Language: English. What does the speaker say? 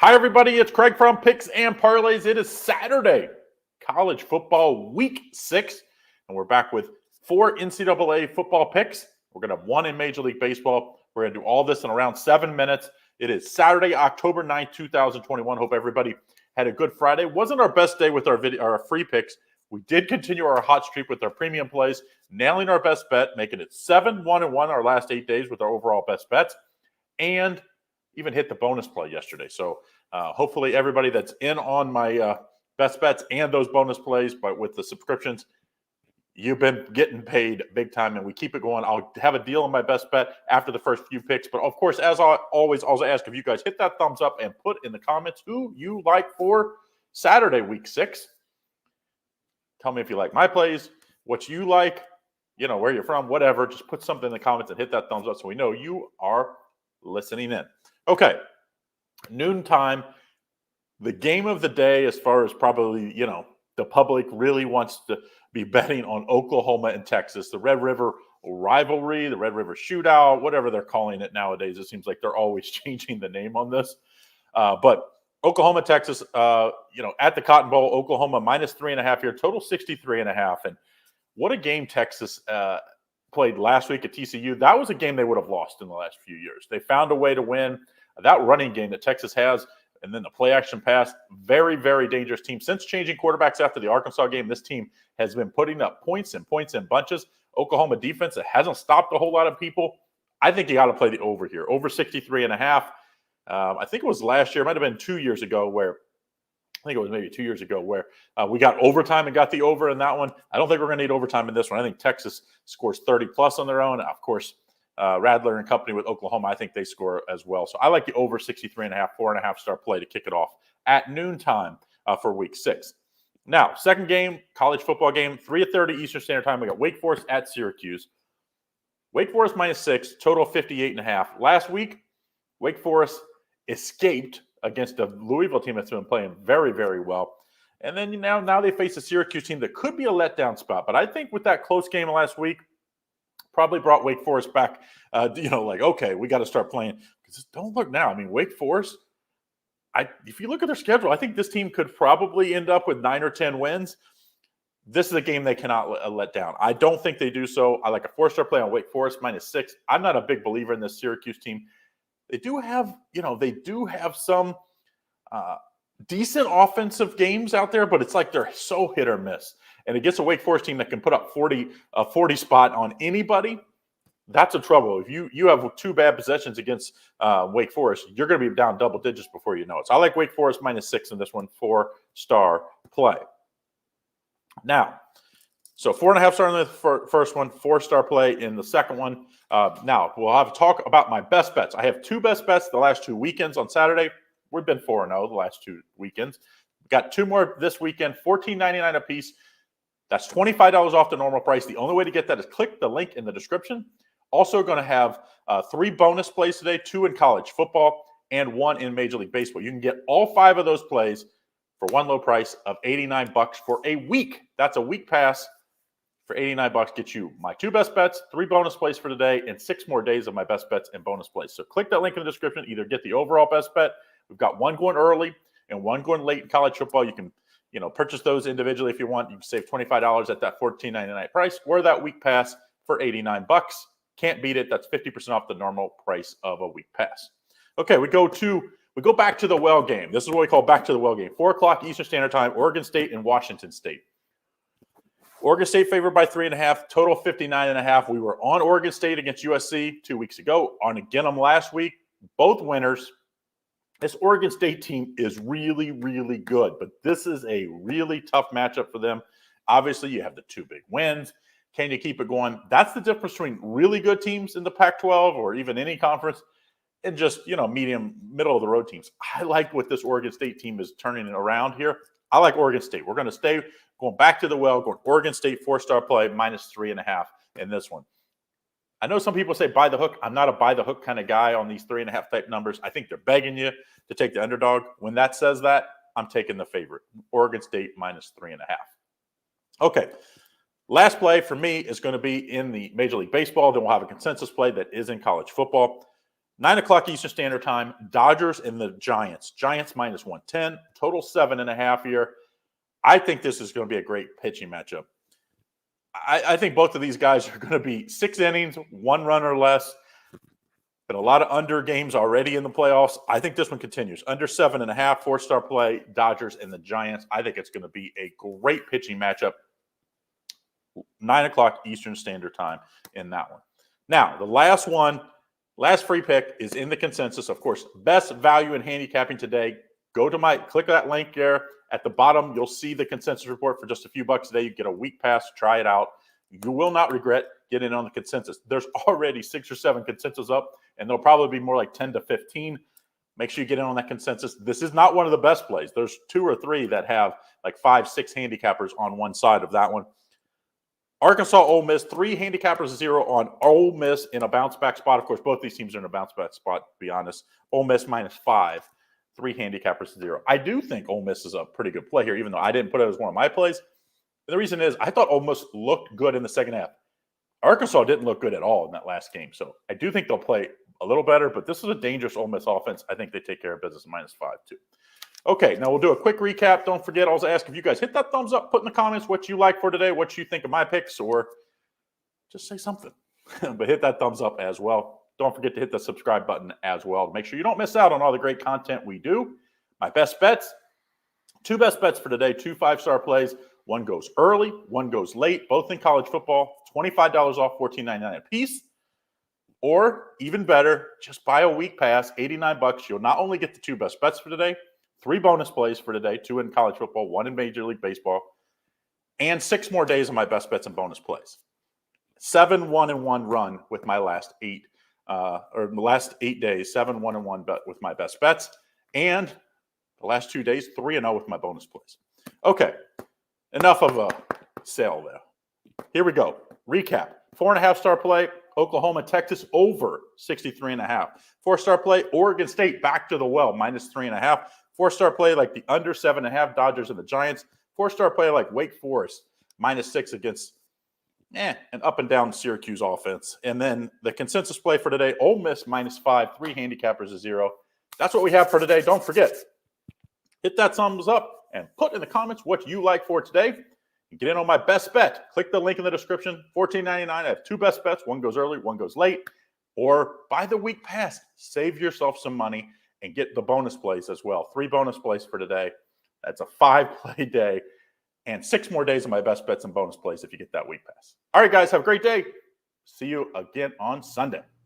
Hi, everybody. It's Craig from Picks and Parlays. It is Saturday, college football week 6, and we're back with 4 NCAA football picks. We're going to have 1 in Major League Baseball. We're going to do all this in around 7 minutes. It is Saturday, October 9th, 2021. Hope everybody had a good Friday. Wasn't our best day with our free picks. We did continue our hot streak with our premium plays, nailing our best bet, making it 7-1-1 our last 8 days with our overall best bets, and even hit the bonus play yesterday. So hopefully everybody that's in on my best bets and those bonus plays, but with the subscriptions, you've been getting paid big time, and we keep it going. I'll have a deal on my best bet after the first few picks. But, of course, as I always also ask if you guys hit that thumbs up and put in the comments who you like for Saturday, week 6. Tell me if you like my plays, what you like, where you're from, whatever. Just put something in the comments and hit that thumbs up so we know you are listening in. Okay, noontime, the game of the day as far as probably, the public really wants to be betting on Oklahoma and Texas, the Red River rivalry, the Red River shootout, whatever they're calling it nowadays. It seems like they're always changing the name on this. But Oklahoma, Texas, at the Cotton Bowl, Oklahoma -3.5 here, total 63.5. And what a game Texas played last week at TCU. That was a game they would have lost in the last few years. They found a way to win. That running game that Texas has, and then the play action pass, very, very dangerous team. Since changing quarterbacks after the Arkansas game, this team has been putting up points and points in bunches. Oklahoma defense, it hasn't stopped a whole lot of people. I think you got to play the over here, over 63.5. I think it was last year, it might have been 2 years ago where we got overtime and got the over in that one. I don't think we're going to need overtime in this one. I think Texas scores 30-plus on their own. Of course, Radler and company with Oklahoma, I think they score as well. So I like the over 63.5, 4.5-star play to kick it off at noontime for week 6. Now, second game, college football game, 3:30 Eastern Standard Time. We got Wake Forest at Syracuse. Wake Forest -6, total 58.5. Last week, Wake Forest escaped against a Louisville team that's been playing very, very well. And then now they face a Syracuse team that could be a letdown spot. But I think with that close game last week, probably brought Wake Forest back, okay, we got to start playing. Because don't look now. I mean, Wake Forest, if you look at their schedule, I think this team could probably end up with 9 or 10 wins. This is a game they cannot let down. I don't think they do so. I like a 4-star play on Wake Forest -6. I'm not a big believer in this Syracuse team. They do have some decent offensive games out there, but it's like they're so hit or miss. And it gets a Wake Forest team that can put up a 40 spot on anybody. That's a trouble. If you have 2 bad possessions against Wake Forest, you're going to be down double digits before you know it. So I like Wake Forest -6 in this one, 4-star play. Now, so 4.5-star in the first one, 4-star play in the second one. Now, we'll have to talk about my best bets. I have 2 best bets the last 2 weekends on Saturday. We've been 4-0 the last 2 weekends. Got 2 more this weekend, $14.99 a piece. That's $25 off the normal price. The only way to get that is click the link in the description. Also going to have 3 bonus plays today, 2 in college football and 1 in Major League Baseball. You can get all 5 of those plays for one low price of $89 for a week. That's a week pass for $89. Get you my 2 best bets, 3 bonus plays for today, and 6 more days of my best bets and bonus plays. So click that link in the description. Either get the overall best bet. We've got 1 going early and 1 going late in college football. You can purchase those individually if you want. You can save $25 at that $14.99 price, or that week pass for $89. Can't beat it. That's 50% off the normal price of a week pass. Okay, we go back to the well game. This is what we call back to the well game. 4 o'clock Eastern Standard Time, Oregon State and Washington State. Oregon State favored by 3.5, total 59.5. We were on Oregon State against USC 2 weeks ago, on again them last week. Both winners. This Oregon State team is really, really good, but this is a really tough matchup for them. Obviously, you have the 2 big wins. Can you keep it going? That's the difference between really good teams in the Pac-12 or even any conference and just, medium, middle of the road teams. I like what this Oregon State team is turning around here. I like Oregon State. We're going to stay going back to the well, going Oregon State 4-star play -3.5 in this one. I know some people say buy the hook. I'm not a buy the hook kind of guy on these 3.5 type numbers. I think they're begging you to take the underdog. When that says that, I'm taking the favorite, Oregon State -3.5. Okay, last play for me is going to be in the Major League Baseball. Then we'll have a consensus play that is in college football. 9 o'clock Eastern Standard Time, Dodgers and the Giants. Giants minus 110, total 7.5 here. I think this is going to be a great pitching matchup. I think both of these guys are going to be 6 innings, 1 run or less. Been a lot of under games already in the playoffs. I think this one continues. Under 7.5, 4-star play, Dodgers and the Giants. I think it's going to be a great pitching matchup. 9 o'clock Eastern Standard Time in that one. Now, the last one, last free pick is in the consensus. Of course, best value in handicapping today. Go to click that link there. At the bottom, you'll see the consensus report for just a few bucks a day. You get a week pass, try it out. You will not regret getting on the consensus. There's already 6 or 7 consensus up, and there'll probably be more like 10 to 15. Make sure you get in on that consensus. This is not one of the best plays. There's 2 or 3 that have like 5, 6 handicappers on one side of that one. Arkansas, Ole Miss, 3 handicappers, 0 on Ole Miss in a bounce back spot. Of course, both these teams are in a bounce back spot, to be honest. Ole Miss minus 5, 3 handicappers, 0. I do think Ole Miss is a pretty good play here, even though I didn't put it as one of my plays. And the reason is I thought Ole Miss looked good in the second half. Arkansas didn't look good at all in that last game. So I do think they'll play a little better, but this is a dangerous Ole Miss offense. I think they take care of business minus 5 too. Okay, now we'll do a quick recap. Don't forget, I'll ask if you guys hit that thumbs up, put in the comments what you like for today, what you think of my picks, or just say something. But hit that thumbs up as well. Don't forget to hit the subscribe button as well to make sure you don't miss out on all the great content we do. My best bets, 2 best bets for today, 2 5-star plays. One goes early, one goes late, both in college football, $25 off, $14.99 a piece. Or even better, just buy a week pass, $89. You'll not only get the 2 best bets for today, 3 bonus plays for today, 2 in college football, 1 in Major League Baseball, and 6 more days of my best bets and bonus plays. 7 1-1 run with my last 8 days, 7 1-1 bet with my best bets, and the last 2 days 3-0 with my bonus plays. Okay, enough of a sale there. Here we go. Recap: 4.5-star play, Oklahoma, Texas over 63.5. 4-star play, Oregon State back to the well minus 3.5. 4-star play like the under 7.5, Dodgers and the Giants. 4-star play like Wake Forest minus 6 against an up and down Syracuse offense. And then the consensus play for today, Ole Miss minus 5, 3 handicappers to 0. That's what we have for today. Don't forget, hit that thumbs up and put in the comments what you like for today. And get in on my best bet. Click the link in the description, $14.99. I have 2 best bets. One goes early, one goes late. Or buy the week pass. Save yourself some money and get the bonus plays as well. 3 bonus plays for today. That's a 5-play day. And 6 more days of my best bets and bonus plays if you get that week pass. All right, guys, have a great day. See you again on Sunday.